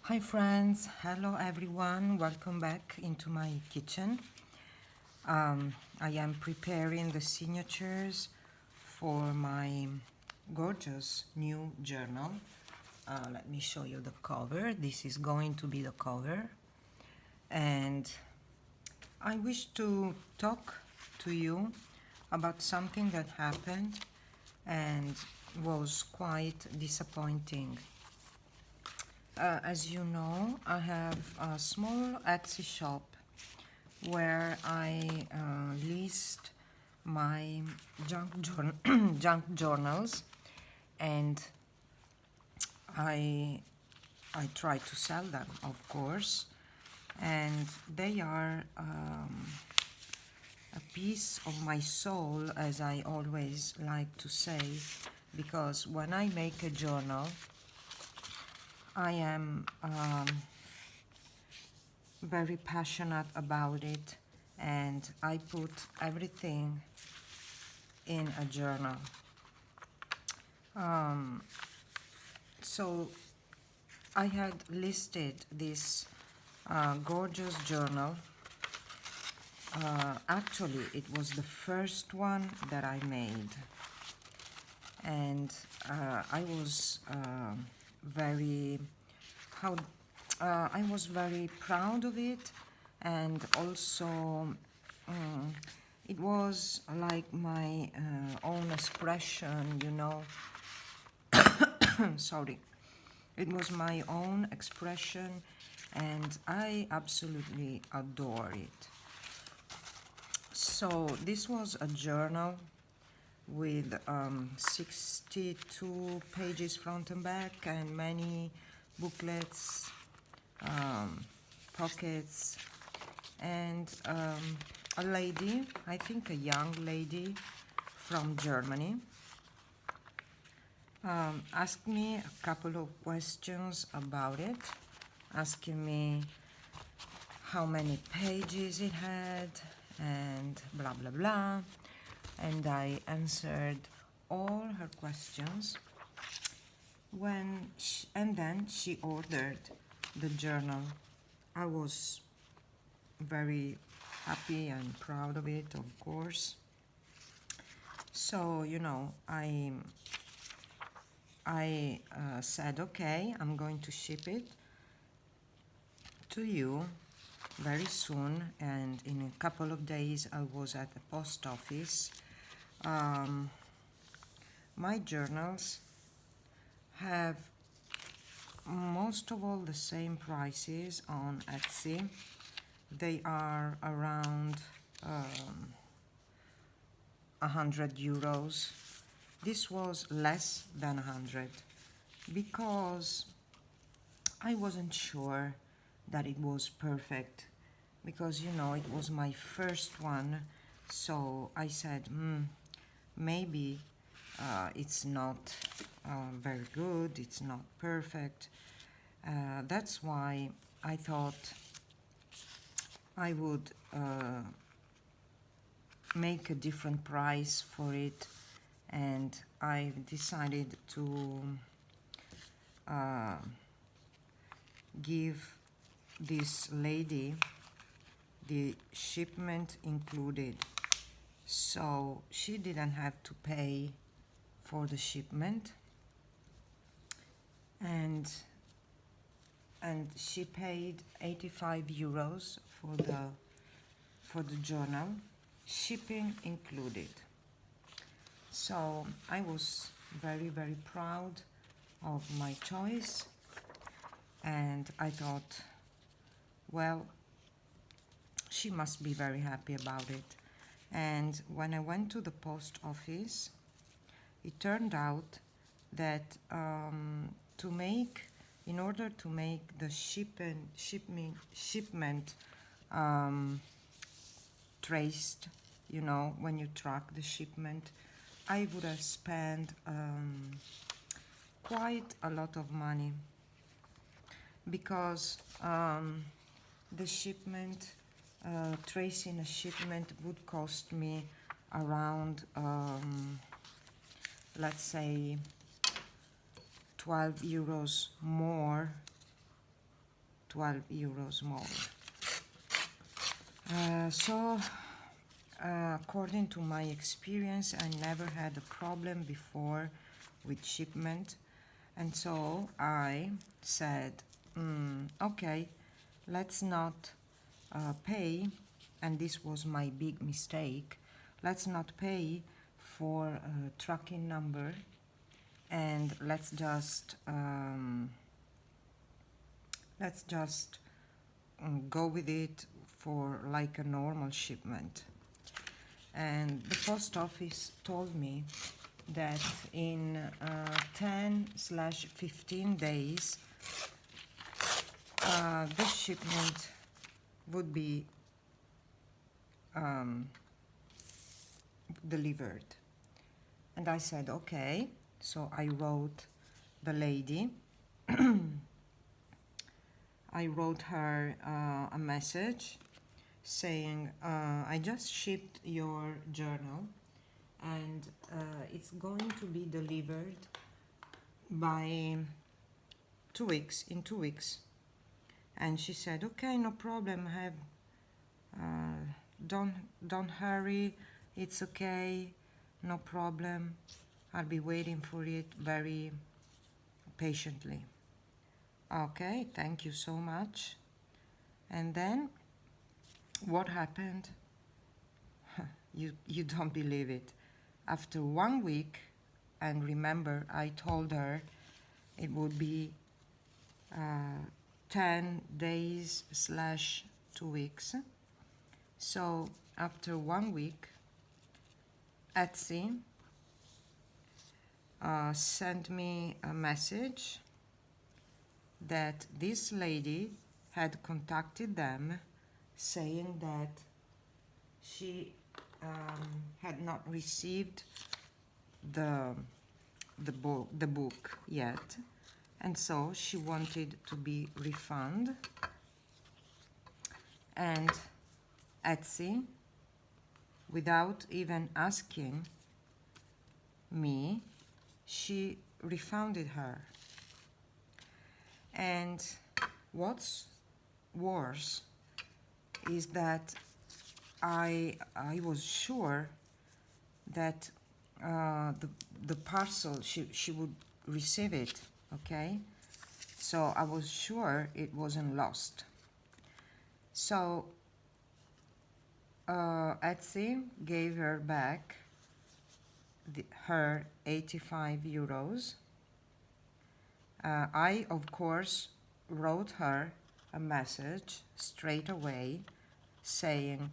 Hi friends, hello everyone, welcome back into my kitchen. I am preparing the signatures for my gorgeous new journal. Let me show you the cover. This is going to be the cover. And I wish to talk to you about something that happened and was quite disappointing. As you know, I have a small Etsy shop where I list my junk journals, and I try to sell them, of course, and they are a piece of my soul, as I always like to say, because when I make a journal, I am very passionate about it, and I put everything in a journal. So I had listed this gorgeous journal. Actually, it was the first one that I made, and I was very how I was very proud of it, and also it was like my own expression, you know. Sorry, it was my own expression, and I absolutely adore it. So this was a journal with 62 pages front and back, and many booklets, pockets, and a lady, I think a young lady from Germany, asked me a couple of questions about it, asking me how many pages it had and blah blah blah, and I answered all her questions and then she ordered the journal. I was very happy and proud of it, of course. So, you know, I said, okay, I'm going to ship it to you very soon, and in a couple of days I was at the post office. My journals have most of all the same prices on Etsy. They are around 100 euros. This was less than 100 because I wasn't sure that it was perfect, because you know it was my first one. So I said, maybe it's not very good, it's not perfect. That's why I thought I would make a different price for it, and I decided to give this lady the shipment included, so she didn't have to pay for the shipment, and she paid 85 euros for the journal, shipping included. So I was very, very proud of my choice, and I thought, well, she must be very happy about it. And when I went to the post office, it turned out that in order to make the shipment traced, you know, when you track the shipment, I would have spent quite a lot of money, because the shipment, tracing a shipment would cost me around, let's say, 12 euros more 12 euros more. So according to my experience, I never had a problem before with shipment, and so I said, okay, let's not pay, and this was my big mistake, let's not pay for a tracking number, and let's just go with it for like a normal shipment. And the post office told me that in 10/15 days the shipment would be delivered. And I said, okay. So I wrote the lady, I wrote her a message saying, I just shipped your journal, and it's going to be delivered by 2 weeks, in 2 weeks. And she said, okay, no problem, don't hurry, it's okay, no problem, I'll be waiting for it very patiently. Okay, thank you so much. And then what happened? You don't believe it. After 1 week, and remember I told her it would be 10 days / 2 weeks. So after 1 week, Etsy sent me a message that this lady had contacted them saying that she had not received the book yet, and so she wanted to be refunded. And Etsy, without even asking me, she refunded her. And what's worse is that I was sure that the parcel, she would receive it, okay? So I was sure it wasn't lost. So Etsy gave her back her 85 euros. I, of course, wrote her a message straight away saying,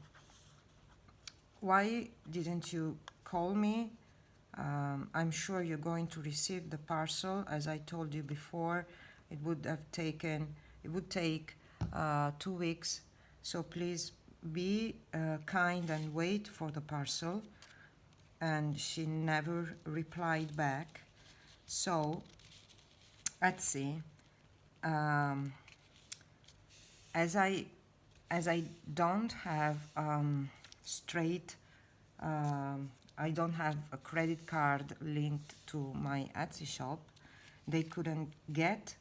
why didn't you call me? I'm sure you're going to receive the parcel. As I told you before, it would take 2 weeks. So please be kind and wait for the parcel. And she never replied back. So Etsy, as I don't have I don't have a credit card linked to my Etsy shop, they couldn't get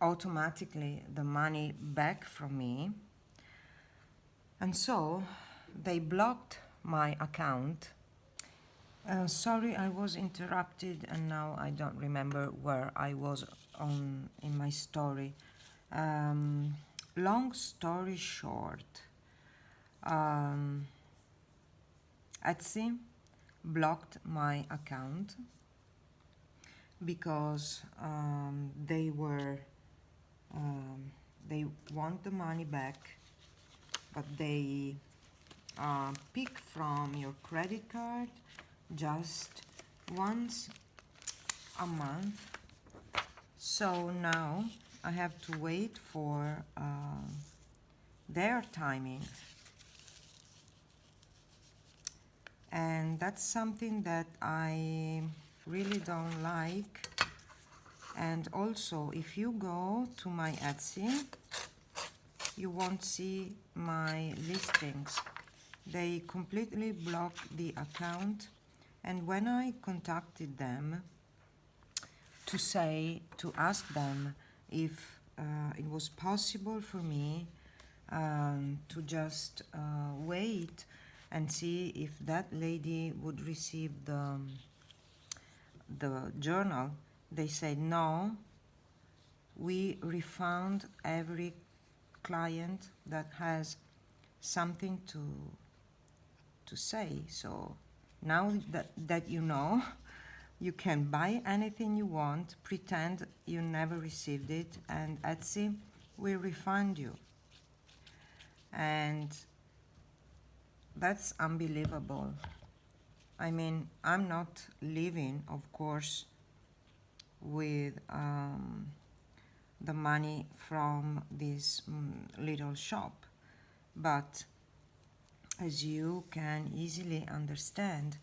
automatically the money back from me, and so they blocked my account. Sorry, I was interrupted, and now I don't remember where I was in my story. Long story short, Etsy blocked my account because they want the money back, but they pick from your credit card just once a month. So now I have to wait for their timing, and that's something that I really don't like. And also, if you go to my Etsy, you won't see my listings. They completely blocked the account. And when I contacted them to ask them if it was possible for me to just wait and see if that lady would receive the journal. They said no, we refund every client that has something to say. So now that you know, you can buy anything you want, pretend you never received it, and Etsy will refund you. And that's unbelievable. I mean, I'm not living, of course, with the money from this little shop, but as you can easily understand,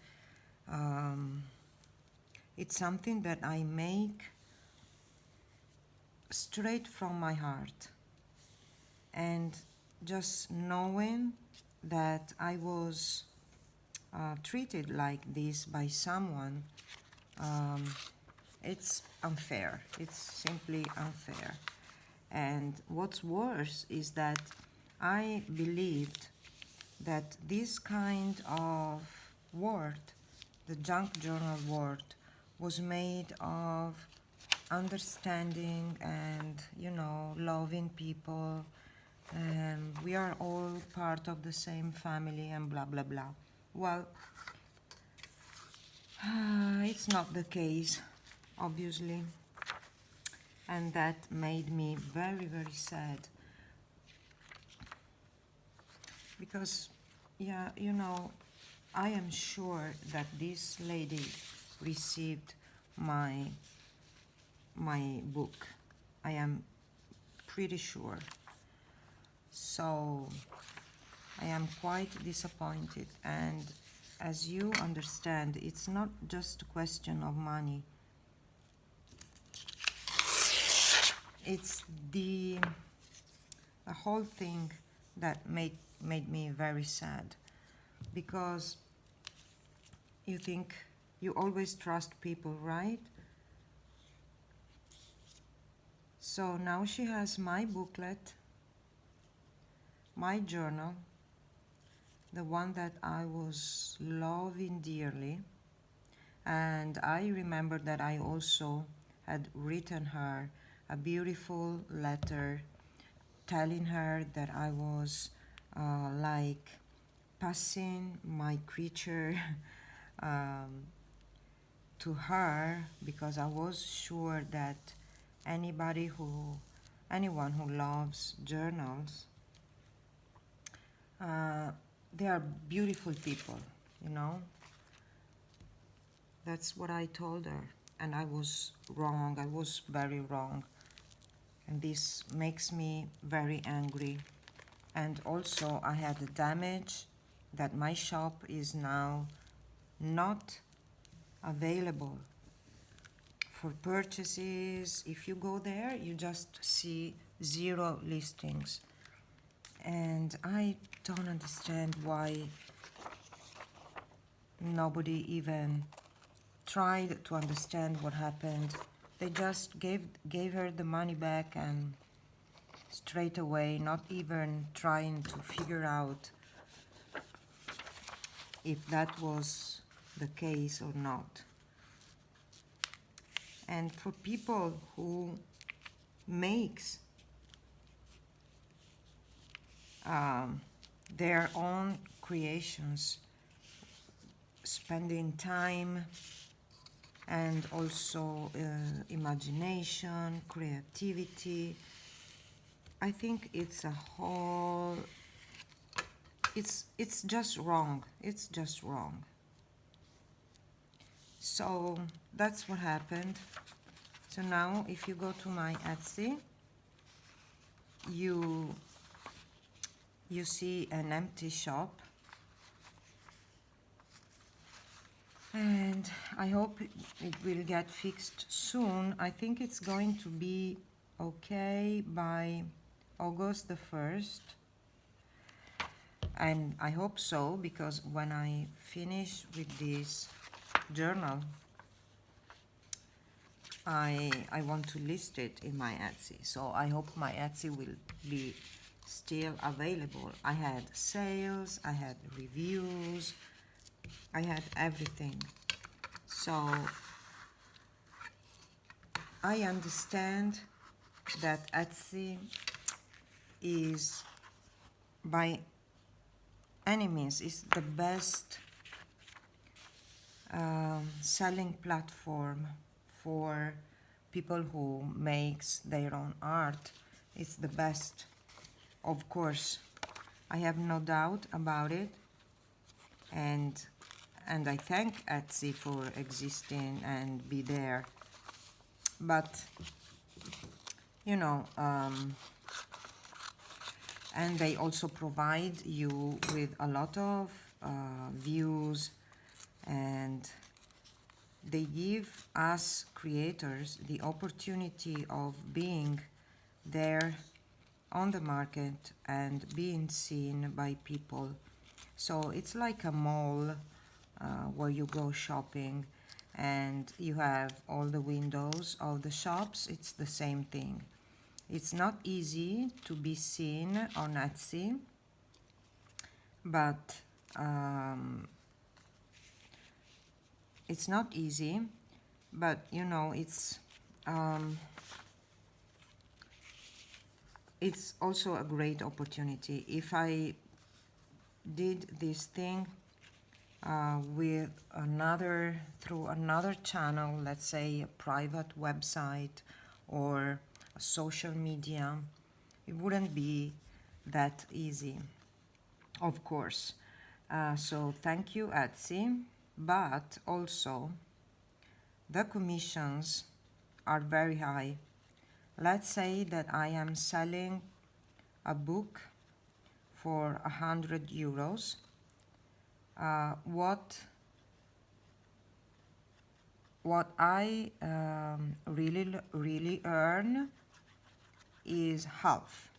it's something that I make straight from my heart. And just knowing that I was treated like this by someone, it's unfair. It's simply unfair. And what's worse is that I believed that this kind of word, the junk journal word, was made of understanding and, you know, loving people, and we are all part of the same family and blah blah blah. Well, it's not the case, obviously, and that made me very, very sad, because, yeah, you know, I am sure that this lady received my book. I am pretty sure. So I am quite disappointed, and as you understand, it's not just a question of money. It's the whole thing that made me very sad, because you think you always trust people, right? So now she has my booklet, my journal, the one that I was loving dearly, and I remember that I also had written her a beautiful letter telling her that I was like passing my creature to her, because I was sure that anyone who loves journals, they are beautiful people, you know. That's what I told her, and I was wrong. I was very wrong, and this makes me very angry. And also I had the damage that my shop is now not available for purchases. If you go there, you just see 0 listings. And I don't understand why nobody even tried to understand what happened. They just gave her the money back, and straight away, not even trying to figure out if that was the case or not. And for people who makes their own creations, spending time and also imagination, creativity, I think it's a whole, it's just wrong. It's just wrong. So that's what happened. So now if you go to my Etsy, you see an empty shop, and I hope it will get fixed soon. I think it's going to be okay by August the 1st, and I hope so, because when I finish with this journal, I want to list it in my Etsy. So I hope my Etsy will be still available. I had sales, I had reviews, I had everything. So I understand that Etsy is by any means is the best selling platform for people who makes their own art. It's the best, of course. I have no doubt about it, and I thank Etsy for existing and be there. But you know, and they also provide you with a lot of views, and they give us creators the opportunity of being there on the market and being seen by people. So it's like a mall where you go shopping and you have all the windows of the shops. It's the same thing. It's not easy to be seen on Etsy, but it's not easy, but you know, it's also a great opportunity. If I did this thing with through another channel, let's say a private website or a social media, it wouldn't be that easy, of course. So thank you, Etsy. But also the commissions are very high. Let's say that I am selling a book for 100 euros. What I really earn is half.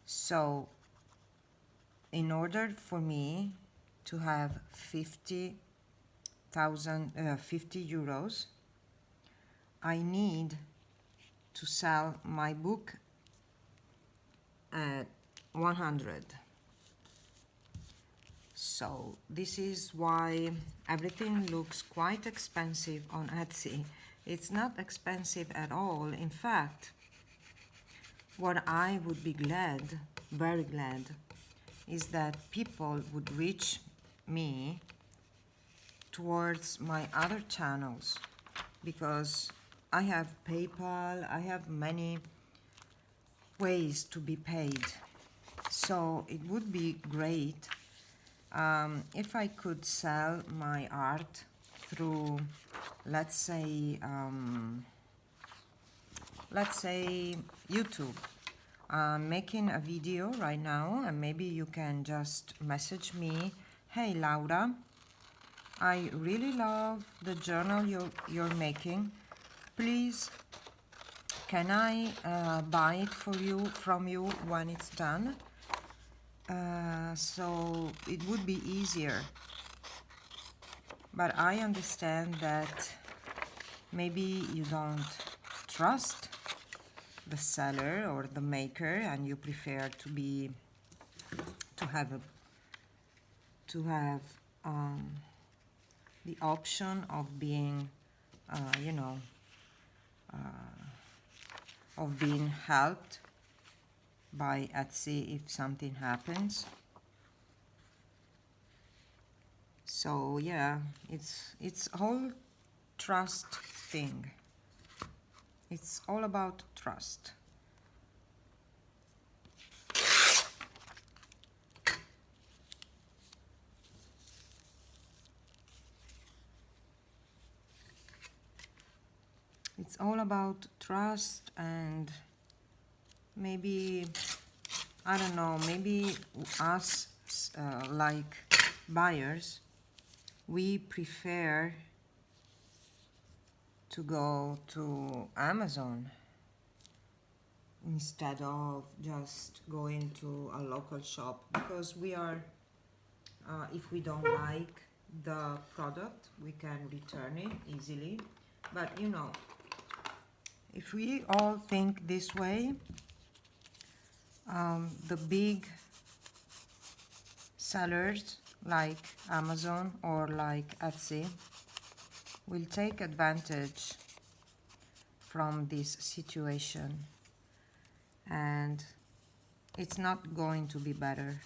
So in order for me to have 50 euros, I need to sell my book at 100. So this is why everything looks quite expensive on Etsy. It's not expensive at all. In fact, what I would be glad, very glad, is that people would reach me towards my other channels, because I have PayPal, I have many ways to be paid. So it would be great if I could sell my art through, let's say YouTube. I'm making a video right now, and maybe you can just message me, hey Laura, I really love the journal you're making. Please, can I buy it from you when it's done? So it would be easier. But I understand that maybe you don't trust the seller or the maker, and you prefer to have the option of being of being helped by Etsy if something happens. So yeah, it's whole trust thing. It's all about trust. It's all about trust, and maybe, I don't know, maybe us like buyers, we prefer to go to Amazon instead of just going to a local shop, because we are, if we don't like the product, we can return it easily. But you know, if we all think this way, the big sellers like Amazon or like Etsy will take advantage from this situation, and it's not going to be better.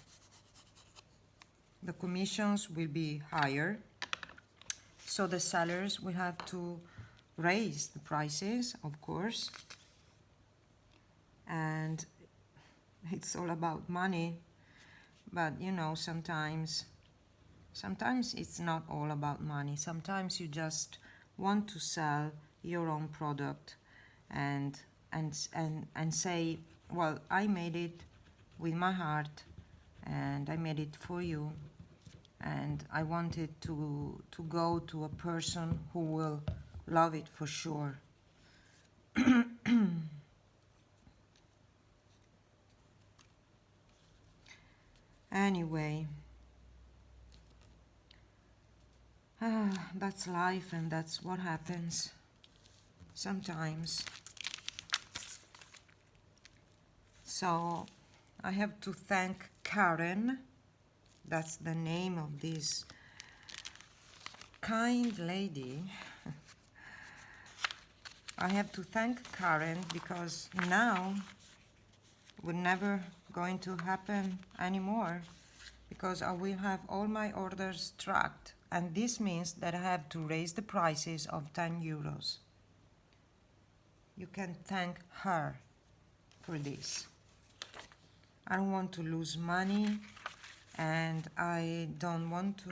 The commissions will be higher, so the sellers will have to raise the prices, of course, and it's all about money. But you know, sometimes it's not all about money. Sometimes you just want to sell your own product and say, well, I made it with my heart and I made it for you, and I want it to go to a person who will love it for sure. Anyway, that's life, and that's what happens sometimes. So I have to thank Karen. That's the name of this kind lady. I have to thank Karen because now we're never going to happen anymore, because I will have all my orders tracked, and this means that I have to raise the prices of 10 euros. You can thank her for this. I don't want to lose money, and I don't want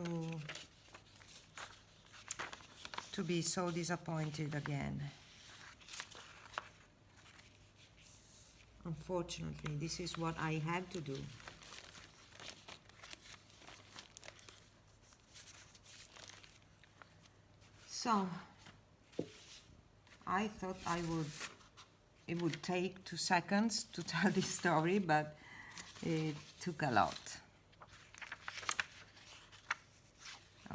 to be so disappointed again. Unfortunately, this is what I have to do. So, I thought it would take 2 seconds to tell this story, but it took a lot.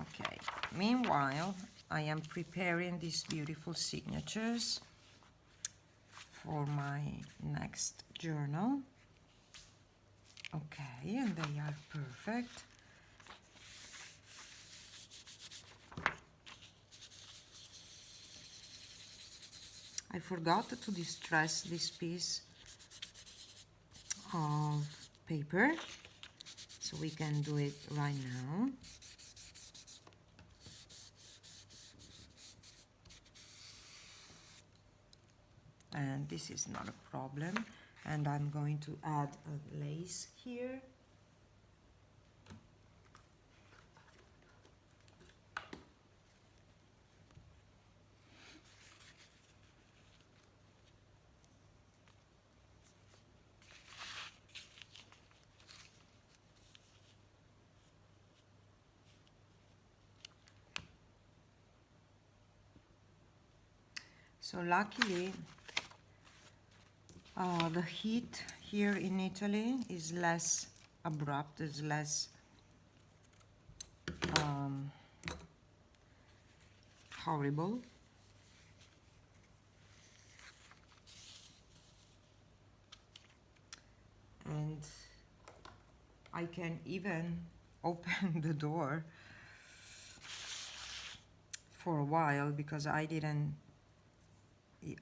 Okay, meanwhile, I am preparing these beautiful signatures for my next journal. Okay, and they are perfect. I forgot to distress this piece of paper, so we can do it right now. And this is not a problem, and I'm going to add a lace here. So luckily, the heat here in Italy is less abrupt, is less horrible. And I can even open the door for a while, because I didn't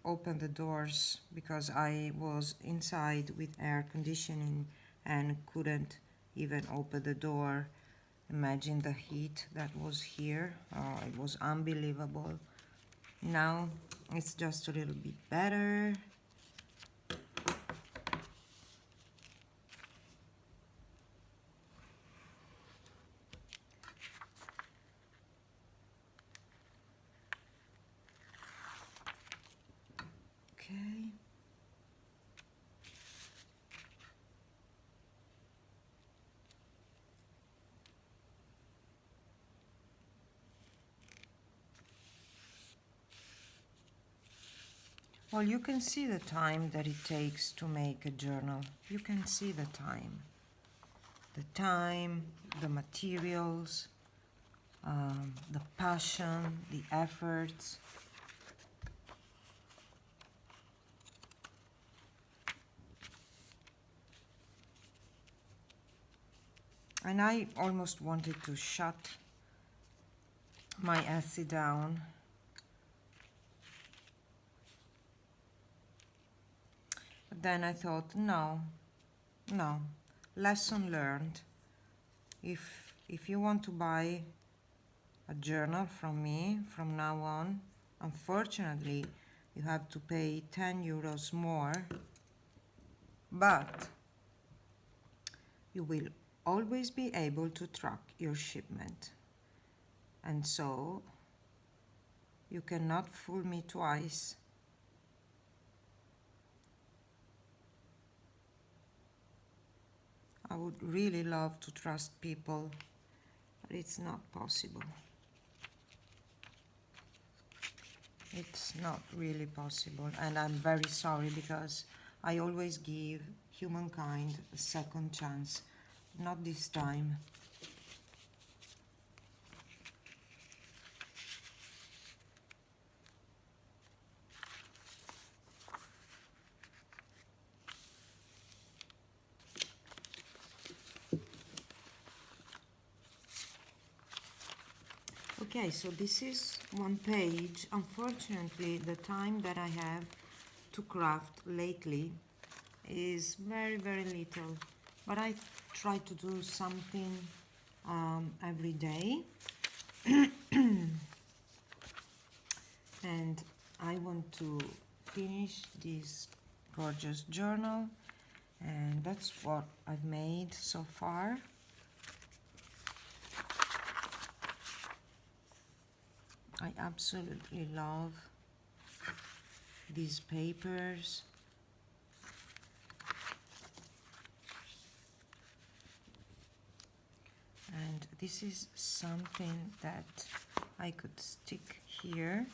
open the doors because I was inside with air conditioning and couldn't even open the door. Imagine the heat that was here. It was unbelievable. Now it's just a little bit better. Okay. Well, you can see the time that it takes to make a journal. You can see the time, the materials, the passion, the efforts. And I almost wanted to shut my essay down. But then I thought, no, lesson learned. If you want to buy a journal from me from now on, unfortunately, you have to pay 10 euros more, but you will always be able to track your shipment. And so you cannot fool me twice. I would really love to trust people, but it's not possible. It's not really possible, and I'm very sorry because I always give humankind a second chance. Not this time. Okay, so this is one page. Unfortunately, the time that I have to craft lately is very, very little. But I try to do something every day. And I want to finish this gorgeous journal. And that's what I've made so far. I absolutely love these papers. And this is something that I could stick here.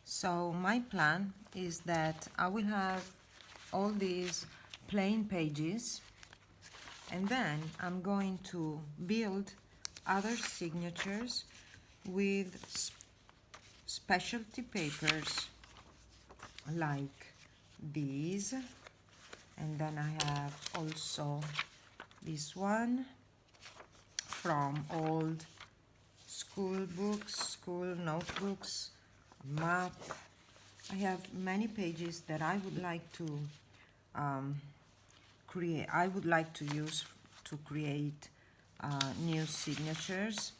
So my plan is that I will have all these plain pages, and then I'm going to build other signatures with specialty papers like these. And then I have also this one from old school books, school notebooks, map. I have many pages that I would like to create. I would like to use to create new signatures.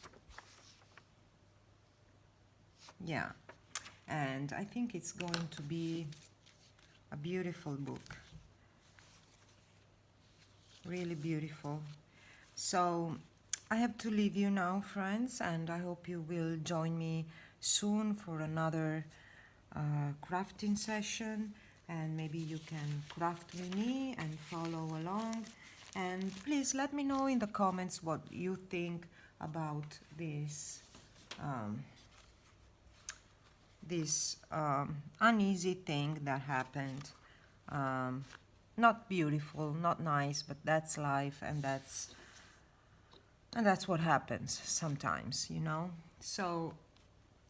Yeah, and I think it's going to be a beautiful book. Really beautiful. So I have to leave you now, friends, and I hope you will join me soon for another crafting session, and maybe you can craft with me and follow along. And please let me know in the comments what you think about this uneasy thing that happened. Not beautiful, not nice, but that's life, and that's what happens sometimes, you know. So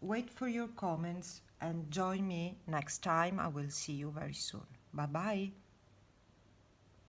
wait for your comments and join me next time. I will see you very soon. Bye bye.